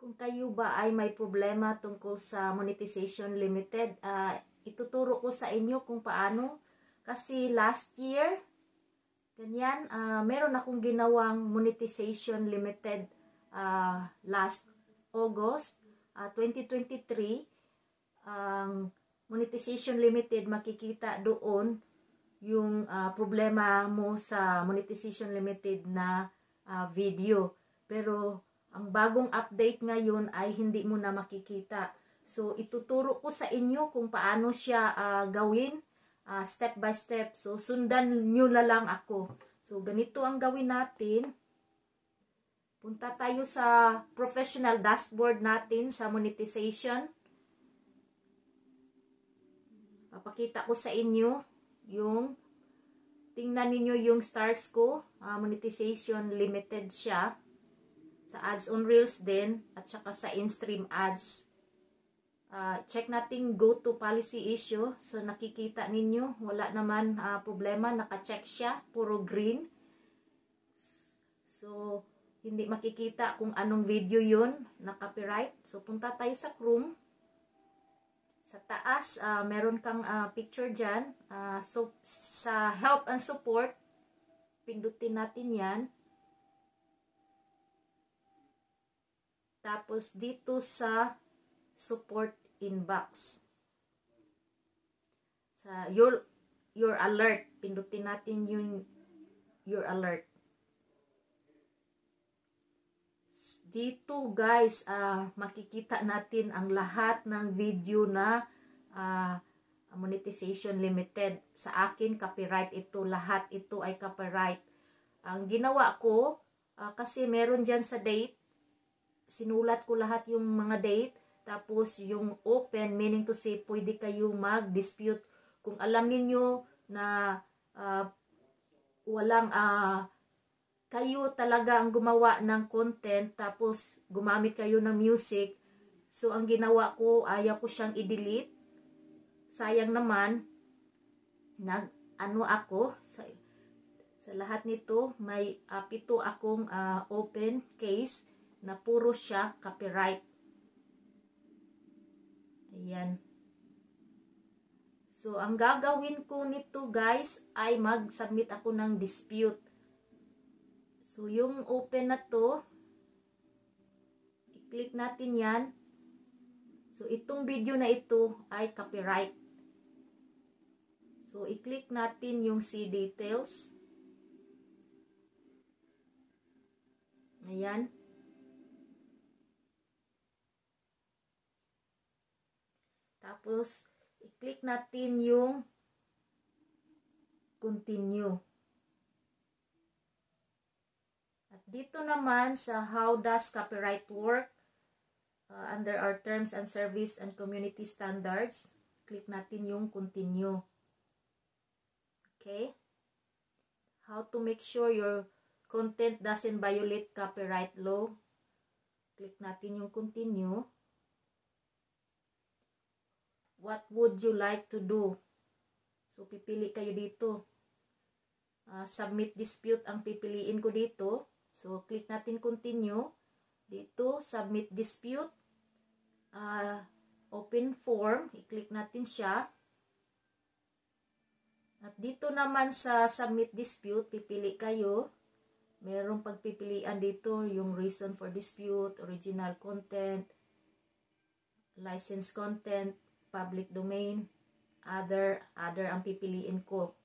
Kung kayo ba ay may problema tungkol sa monetization limited, ituturo ko sa inyo kung paano. Kasi last year, ganyan, meron akong ginawang monetization limited last August 2023. Ang monetization limited, makikita doon yung problema mo sa monetization limited na video. Pero ang bagong update ngayon ay hindi mo na makikita. So, ituturo ko sa inyo kung paano siya gawin step by step. So, sundan nyo na lang ako. So, ganito ang gawin natin. Punta tayo sa professional dashboard natin sa monetization. Papakita ko sa inyo yung, tingnan ninyo yung stars ko. Monetization limited siya. Sa ads on reels din, at saka sa in-stream ads. Check natin go to policy issue. So nakikita ninyo, wala naman problema, naka-check siya, puro green. So hindi makikita kung anong video yun, na copyright. So punta tayo sa Chrome. Sa taas, meron kang picture dyan. So sa help and support, pindutin natin yan. Tapos dito sa support inbox. Sa your alert, pindutin natin yung your alert. Dito guys, makikita natin ang lahat ng video na monetization limited. Sa akin, copyright ito. Lahat ito ay copyright. Ang ginawa ko, kasi meron dyan sa date, sinulat ko lahat yung mga date, tapos yung open, meaning to say, pwede kayo mag-dispute. Kung alam niyo na walang, kayo talaga ang gumawa ng content, tapos gumamit kayo ng music, so ang ginawa ko, ayaw ko siyang i-delete. Sayang naman, ako, sa lahat nito, may 7 akong open case, na puro siya copyright. Ayan. So, ang gagawin ko nito guys, ay mag-submit ako ng dispute. So, yung open na to, i-click natin yan. So, itong video na ito ay copyright. So, i-click natin yung see details. Ayan. Tapos, i-click natin yung continue. At dito naman sa how does copyright work, under our terms and service and community standards, click natin yung continue. Okay? How to make sure your content doesn't violate copyright law. Click natin yung continue. What would you like to do? So, pipili kayo dito. Submit dispute ang pipiliin ko dito. So, click natin continue. Dito, submit dispute. Open form. I-click natin siya. At dito naman sa submit dispute, pipili kayo. Merong pagpipilian dito yung reason for dispute, original content, licensed content, public domain, other ang pipiliin ko.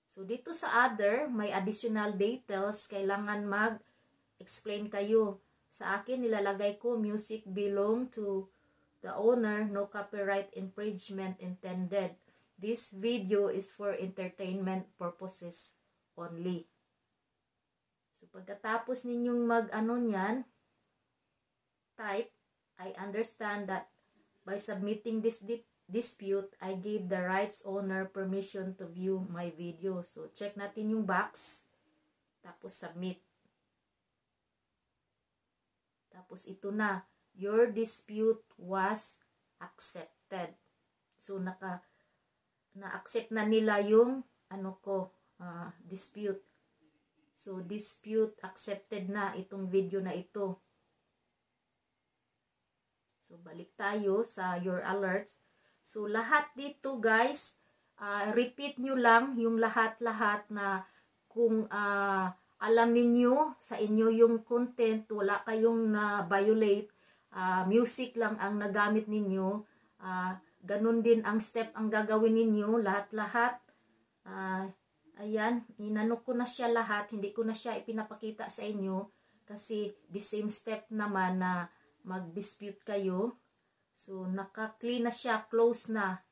So, dito sa other, may additional details, kailangan mag-explain kayo. Sa akin, nilalagay ko, music belong to the owner, no copyright infringement intended. This video is for entertainment purposes only. So, pagkatapos ninyong niyan, type, I understand that by submitting this dispute, I gave the rights owner permission to view my video. So, check natin yung box. Tapos, submit. Tapos, ito na. Your dispute was accepted. So, na-accept na nila yung dispute. So, dispute accepted na itong video na ito. So, balik tayo sa your alerts. So, lahat dito guys, repeat nyo lang yung lahat-lahat na kung alam ninyo sa inyo yung content, wala kayong na-violate, music lang ang nagamit ninyo, ganun din ang step ang gagawin ninyo, lahat-lahat. Ayan, inano ko na siya lahat, hindi ko na siya ipinapakita sa inyo kasi the same step naman na mag-dispute kayo. So, naka-clean na siya, close na.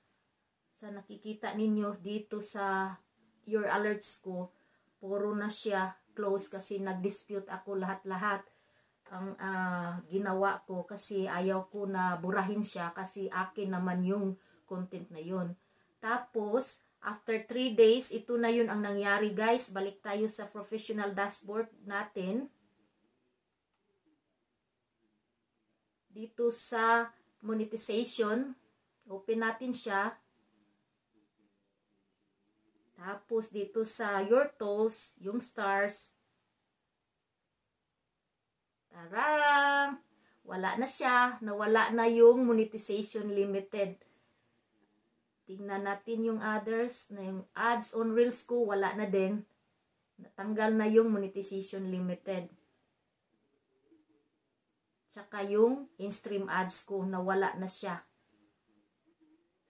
Sa nakikita ninyo dito sa your alerts ko, puro na siya close kasi nag-dispute ako lahat-lahat ang ginawa ko kasi ayaw ko na burahin siya kasi akin naman yung content na yun. Tapos, after 3 days, ito na yun ang nangyari guys. Balik tayo sa professional dashboard natin. Dito sa monetization, open natin siya. Tapos dito sa your tools, yung stars. Tarang! Wala na siya. Nawala na yung monetization limited. Tingnan natin yung others. Na yung ads on Reels ko, wala na din. Natanggal na yung monetization limited. Tsaka yung in-stream ads ko, nawala na siya.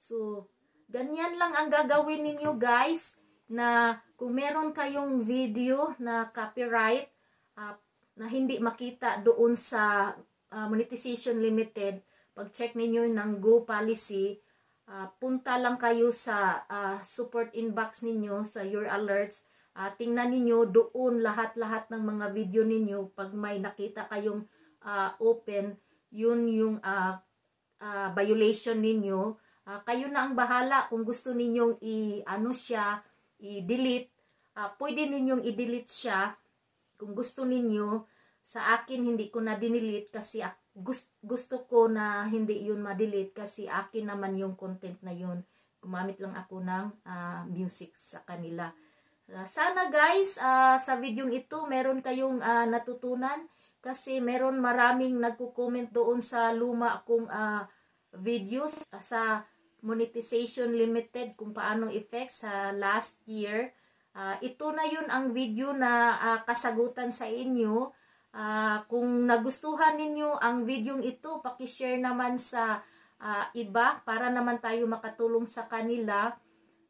So, ganyan lang ang gagawin ninyo guys, na kung meron kayong video na copyright, na hindi makita doon sa monetization limited, pag-check ninyo ng Go policy, punta lang kayo sa support inbox ninyo, sa your alerts, tingnan ninyo doon lahat-lahat ng mga video ninyo, pag may nakita kayong open, yun yung violation ninyo. Kayo na ang bahala kung gusto ninyong i-delete. Pwede ninyong i-delete siya kung gusto ninyo. Sa akin, hindi ko na dinelete kasi gusto ko na hindi yun ma-delete kasi akin naman yung content na yun. Gumamit lang ako ng music sa kanila. Sana guys, sa video ito, meron kayong natutunan. Kasi meron maraming nagko-comment doon sa luma kong videos sa monetization limited kung paano effect sa last year. Ito na yun ang video na kasagutan sa inyo. Kung nagustuhan ninyo ang video ito, paki-share naman sa iba para naman tayo makatulong sa kanila.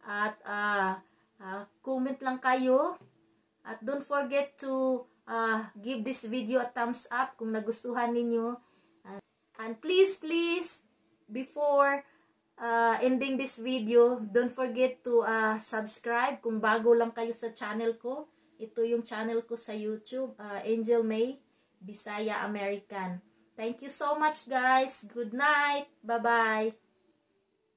At comment lang kayo. At don't forget to give this video a thumbs up kung nagustuhan ninyo. And please, before ending this video, don't forget to subscribe kung bago lang kayo sa channel ko. Ito yung channel ko sa YouTube, Angel May, Bisaya American. Thank you so much guys. Good night. Bye-bye.